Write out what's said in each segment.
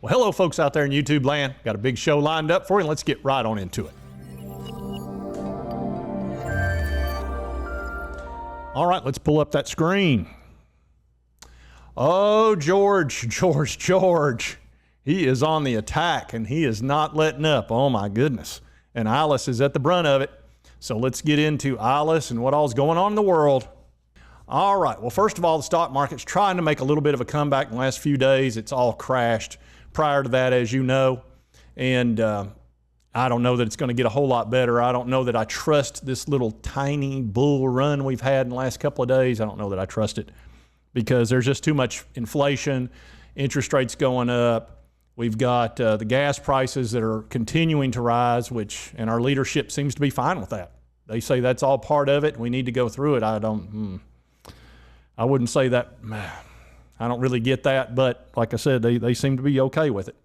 Well, hello folks out there in YouTube land. Got a big show lined up for you. Let's get right on into it. All right, let's pull up that screen. Oh, George. He is on the attack and he is not letting up. Oh my goodness. And Ilus is at the brunt of it. So let's get into Ilus and what all's going on in the world. All right, well, first of all, the stock market's trying to make a little bit of a comeback in the last few days. It's all crashed prior to that, as you know. And I don't know that it's going to get a whole lot better. I don't know that I trust this little tiny bull run we've had in the last couple of days. I don't know that I trust it because there's just too much inflation, interest rates going up. We've got the gas prices that are continuing to rise, and our leadership seems to be fine with that. They say that's all part of it. We need to go through it. I wouldn't say that. I don't really get that, but like I said, they seem to be okay with it.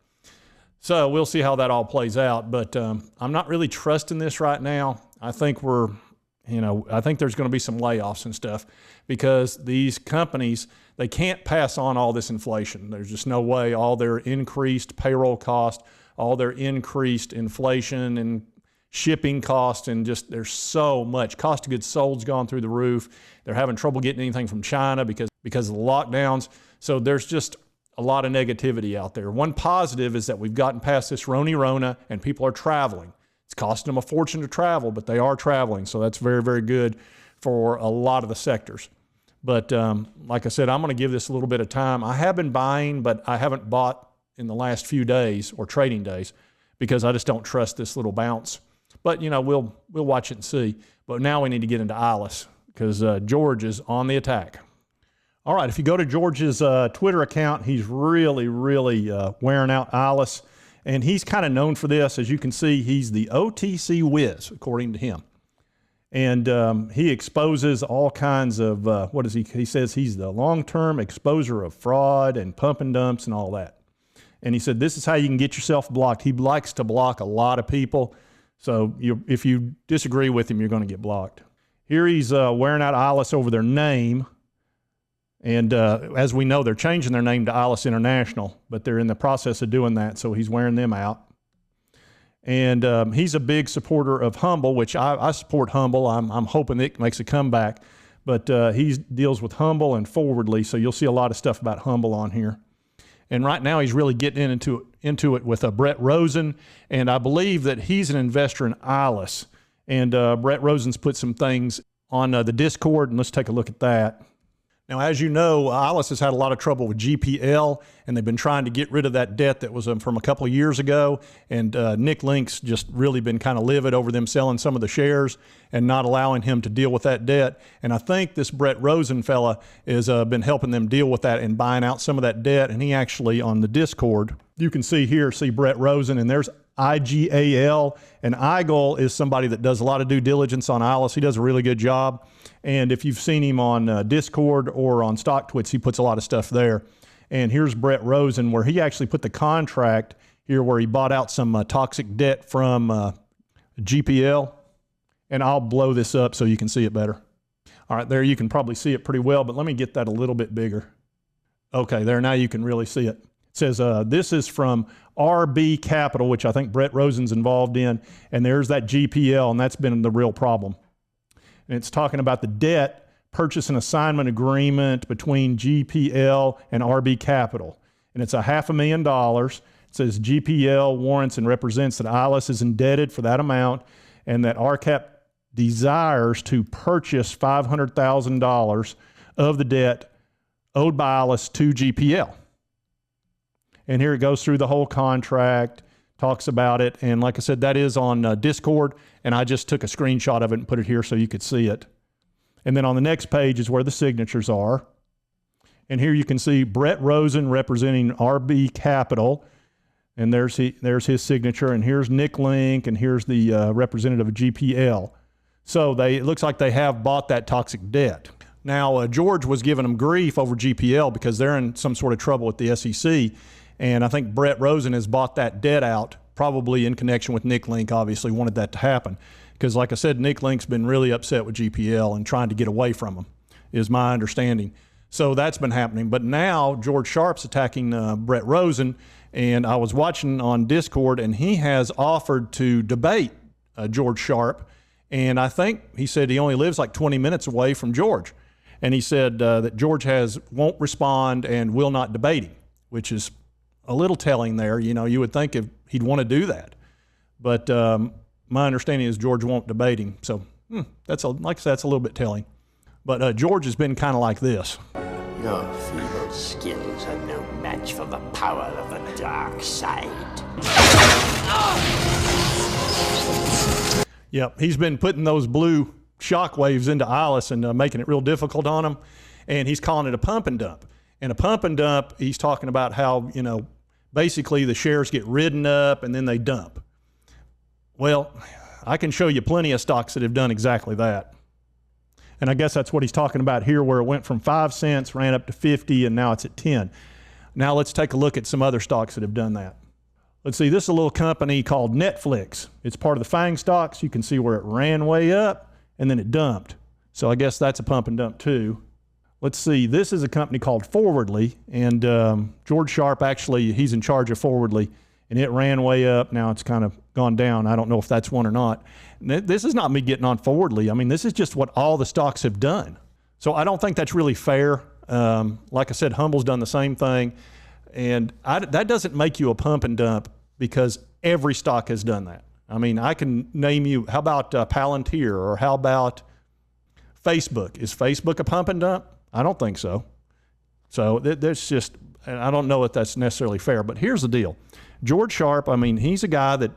So we'll see how that all plays out, but I'm not really trusting this right now. I think I think there's going to be some layoffs and stuff because these companies, they can't pass on all this inflation. There's just no way. All their increased payroll cost, all their increased inflation and shipping costs, and just there's so much. Cost of goods sold's gone through the roof. They're having trouble getting anything from China because of the lockdowns. So there's just a lot of negativity out there. One positive is that we've gotten past this Rona and people are traveling. It's costing them a fortune to travel, but they are traveling. So that's very, very good for a lot of the sectors. But like I said, I'm going to give this a little bit of time. I have been buying, but I haven't bought in the last few days or trading days because I just don't trust this little bounce. But, we'll watch it and see. But now we need to get into Ilus because George is on the attack. All right, if you go to George's Twitter account, he's really, really wearing out Ilus. And he's kind of known for this. As you can see, he's the OTC whiz, according to him. And he exposes all kinds of, what is he? He says he's the long-term exposer of fraud and pump and dumps and all that. And he said, this is how you can get yourself blocked. He likes to block a lot of people. So if you disagree with him, you're going to get blocked. Here he's wearing out Ilus over their name. And as we know, they're changing their name to Ilus International, but they're in the process of doing that, so he's wearing them out. And he's a big supporter of Humble, which I support Humble. I'm hoping it makes a comeback. But he deals with Humble and Forwardly, so you'll see a lot of stuff about Humble on here. And right now he's really getting into it with Brett Rosen, and I believe that he's an investor in Ilus. And Brett Rosen's put some things on the Discord, and let's take a look at that. Now, as you know, Ilus has had a lot of trouble with GPL, and they've been trying to get rid of that debt that was from a couple of years ago. And Nick Link's just really been kind of livid over them selling some of the shares and not allowing him to deal with that debt. And I think this Brett Rosen fella has been helping them deal with that and buying out some of that debt. And he actually, on the Discord, you can see Brett Rosen, and there's IGAL, and IGAL is somebody that does a lot of due diligence on Ilus. He does a really good job. And if you've seen him on Discord or on StockTwits, he puts a lot of stuff there. And here's Brett Rosen, where he actually put the contract here where he bought out some toxic debt from GPL. And I'll blow this up so you can see it better. All right, there you can probably see it pretty well, but let me get that a little bit bigger. Okay, there, now you can really see it. It says this is from RB Capital, which I think Brett Rosen's involved in. And there's that GPL, and that's been the real problem. And it's talking about the debt purchase and assignment agreement between GPL and RB Capital. And it's $500,000. It says GPL warrants and represents that Ilus is indebted for that amount and that RCAP desires to purchase $500,000 of the debt owed by Ilus to GPL. And here it goes through the whole contract, talks about it. And like I said, that is on Discord. And I just took a screenshot of it and put it here so you could see it. And then on the next page is where the signatures are. And here you can see Brett Rosen representing RB Capital. And there's his signature. And here's Nick Link. And here's the representative of GPL. So it looks like they have bought that toxic debt. Now, George was giving them grief over GPL because they're in some sort of trouble with the SEC. And I think Brett Rosen has bought that debt out, probably in connection with Nick Link, obviously wanted that to happen. Because like I said, Nick Link's been really upset with GPL and trying to get away from them, is my understanding. So that's been happening. But now George Sharp's attacking Brett Rosen, And I was watching on Discord, and he has offered to debate George Sharp. And I think he said he only lives like 20 minutes away from George. And he said that George won't respond and will not debate him, which is a little telling there. You know, you would think if he'd want to do that. But my understanding is George won't debate him. So like I said, that's a little bit telling. But George has been kind of like this. Your feeble skills are no match for the power of the dark side. Yep, he's been putting those blue shock waves into Ilus and making it real difficult on him. And he's calling it a pump and dump. And a pump and dump, he's talking about how, you know, basically the shares get ridden up and then they dump. Well, I can show you plenty of stocks that have done exactly that. And I guess that's what he's talking about here, where it went from 5 cents, ran up to 50, and now it's at 10. Now let's take a look at some other stocks that have done that. Let's see, this is a little company called Netflix. It's part of the FANG stocks. You can see where it ran way up and then it dumped. So I guess that's a pump and dump too. Let's see, this is a company called Forwardly, and George Sharp, actually, he's in charge of Forwardly, and it ran way up. Now it's kind of gone down. I don't know if that's one or not. This is not me getting on Forwardly. I mean, this is just what all the stocks have done. So I don't think that's really fair. Like I said, Humble's done the same thing. And that doesn't make you a pump and dump because every stock has done that. I mean, I can name you, how about Palantir, or how about Facebook? Is Facebook a pump and dump? I don't think so. So there's just, I don't know if that's necessarily fair, but here's the deal. George Sharp, I mean, he's a guy that,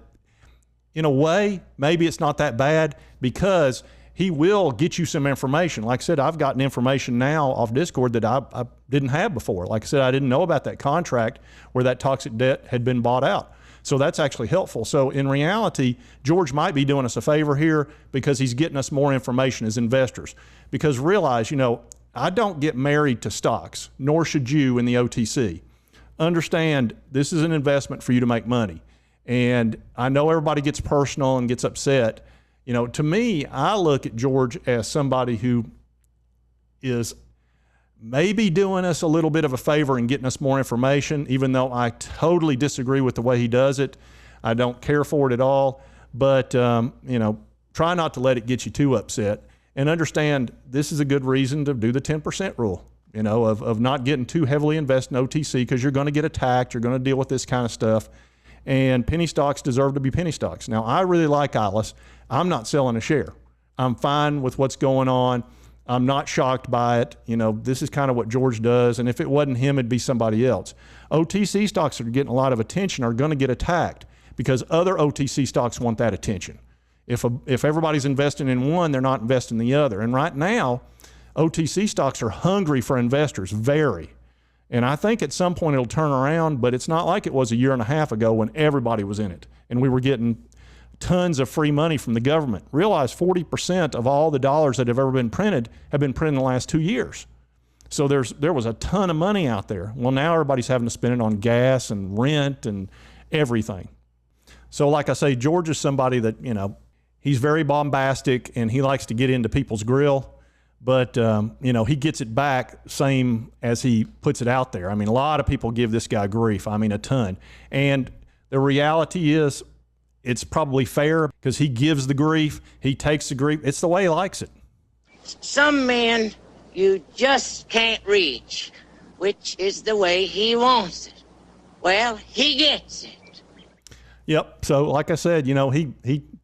in a way, maybe it's not that bad because he will get you some information. Like I said, I've gotten information now off Discord that I didn't have before. Like I said, I didn't know about that contract where that toxic debt had been bought out. So that's actually helpful. So in reality, George might be doing us a favor here because he's getting us more information as investors. Because realize, you know, I don't get married to stocks, nor should you in the OTC. Understand, this is an investment for you to make money. And I know everybody gets personal and gets upset. You know, to me, I look at George as somebody who is maybe doing us a little bit of a favor and getting us more information, even though I totally disagree with the way he does it. I don't care for it at all. But, you know, try not to let it get you too upset. And understand, this is a good reason to do the 10% rule, you know, of not getting too heavily invested in OTC, because you're going to get attacked. You're going to deal with this kind of stuff. And penny stocks deserve to be penny stocks. Now, I really like Ilus. I'm not selling a share. I'm fine with what's going on. I'm not shocked by it. You know, this is kind of what George does. And if it wasn't him, it'd be somebody else. OTC stocks that are getting a lot of attention are going to get attacked because other OTC stocks want that attention. If everybody's investing in one, they're not investing in the other. And right now, OTC stocks are hungry for investors, very. And I think at some point it'll turn around, but it's not like it was a year and a half ago when everybody was in it and we were getting tons of free money from the government. Realize 40% of all the dollars that have ever been printed have been printed in the last 2 years. So there was a ton of money out there. Well, now everybody's having to spend it on gas and rent and everything. So like I say, George is somebody that, you know, he's very bombastic and he likes to get into people's grill. But, you know, he gets it back same as he puts it out there. I mean, a lot of people give this guy grief. I mean, a ton. And the reality is it's probably fair because he gives the grief. He takes the grief. It's the way he likes it. Some men you just can't reach, which is the way he wants it. Well, he gets it. Yep. So like I said, you know, he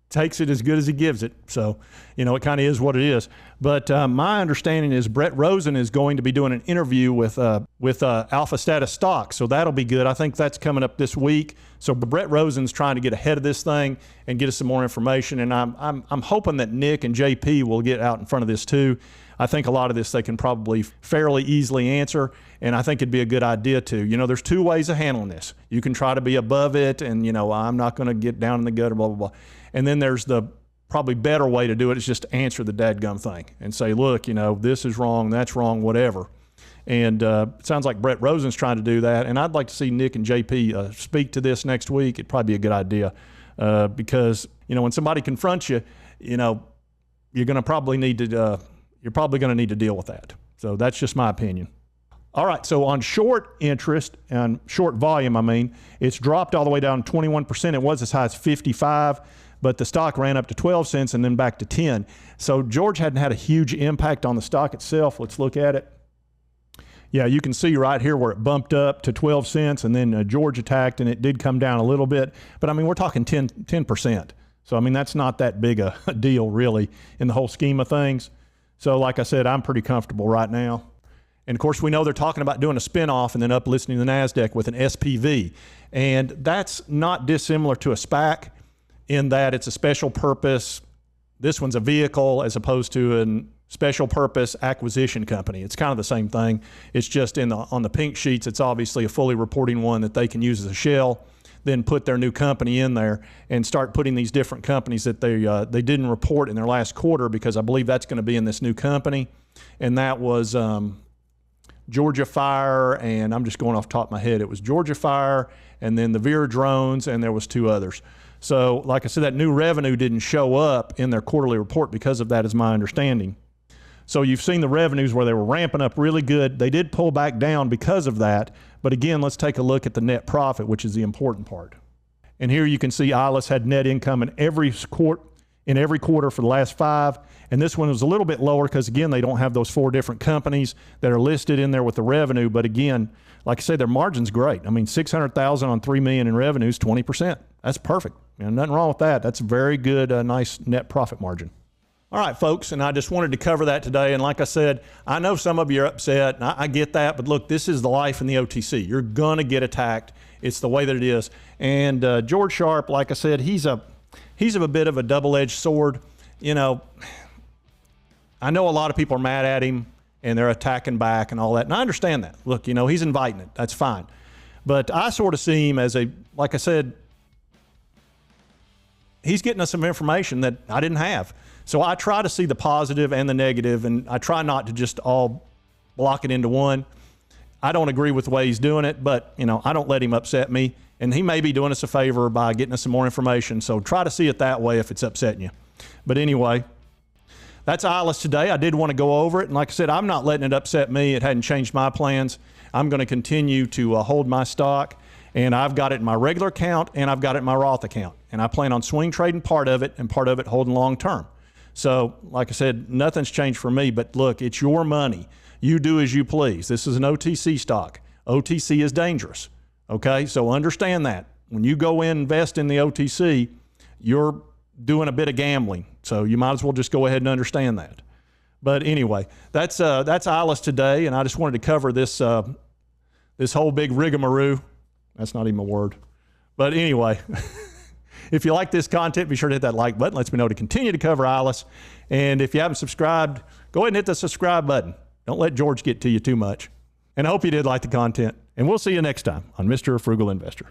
takes it as good as he gives it. So, you know, it kind of is what it is. But my understanding is Brett Rosen is going to be doing an interview with Alpha Status Stocks. So that'll be good. I think that's coming up this week. So Brett Rosen's trying to get ahead of this thing and get us some more information. And I'm hoping that Nick and JP will get out in front of this too. I think a lot of this they can probably fairly easily answer, and I think it'd be a good idea to. You know, there's two ways of handling this. You can try to be above it and, you know, I'm not going to get down in the gutter, blah, blah, blah. And then there's the probably better way to do it is just to answer the dadgum thing and say, look, you know, this is wrong, that's wrong, whatever. And it sounds like Brett Rosen's trying to do that, and I'd like to see Nick and JP speak to this next week. It'd probably be a good idea because, you know, when somebody confronts you, you know, you're going to probably need to you're probably going to need to deal with that. So that's just my opinion. All right, so on short interest and short volume, I mean, it's dropped all the way down to 21%. It was as high as 55, but the stock ran up to 12 cents and then back to 10. So George hadn't had a huge impact on the stock itself. Let's look at it. Yeah, you can see right here where it bumped up to 12 cents and then George attacked and it did come down a little bit. But I mean, we're talking 10%. So I mean, that's not that big a deal really in the whole scheme of things. So like I said, I'm pretty comfortable right now. And of course, we know they're talking about doing a spinoff and then uplisting the NASDAQ with an SPV. And that's not dissimilar to a SPAC in that it's a special purpose. This one's a vehicle as opposed to a special purpose acquisition company. It's kind of the same thing. It's just on the pink sheets, it's obviously a fully reporting one that they can use as a shell, then put their new company in there and start putting these different companies that they didn't report in their last quarter, because I believe that's going to be in this new company. And that was Georgia Fire, and I'm just going off the top of my head. It was Georgia Fire, and then the Vera Drones, and there was 2 others. So like I said, that new revenue didn't show up in their quarterly report because of that, is my understanding. So you've seen the revenues where they were ramping up really good. They did pull back down because of that. But again, let's take a look at the net profit, which is the important part. And here you can see Ilus had net income in every quarter for the last 5. And this one was a little bit lower because, again, they don't have those 4 different companies that are listed in there with the revenue. But again, like I say, their margin's great. I mean, $600,000 on $3 million in revenues, 20%. That's perfect. Nothing wrong with that. That's a very good, nice net profit margin. All right, folks, and I just wanted to cover that today. And like I said, I know some of you are upset, and I get that. But look, this is the life in the OTC. You're going to get attacked. It's the way that it is. And George Sharp, like I said, he's a bit of a double-edged sword. You know, I know a lot of people are mad at him and they're attacking back and all that. And I understand that. Look, you know, he's inviting it. That's fine. But I sort of see him as like I said, he's getting us some information that I didn't have. So I try to see the positive and the negative, and I try not to just all block it into one. I don't agree with the way he's doing it, but, you know, I don't let him upset me. And he may be doing us a favor by getting us some more information. So try to see it that way if it's upsetting you. But anyway, that's Ilus today. I did want to go over it. And like I said, I'm not letting it upset me. It hadn't changed my plans. I'm going to continue to hold my stock. And I've got it in my regular account and I've got it in my Roth account. And I plan on swing trading part of it and part of it holding long term. So like I said, nothing's changed for me. But look, it's your money. You do as you please. This is an OTC stock. OTC is dangerous. Okay, so understand that. When you go in and invest in the OTC, you're doing a bit of gambling. So you might as well just go ahead and understand that. But anyway, that's Ilus today, and I just wanted to cover this this whole big rigmarole. That's not even a word. But anyway, if you like this content, be sure to hit that like button. Lets me know to continue to cover Ilus. And if you haven't subscribed, go ahead and hit the subscribe button. Don't let George get to you too much. And I hope you did like the content. And we'll see you next time on Mr. Frugal Investor.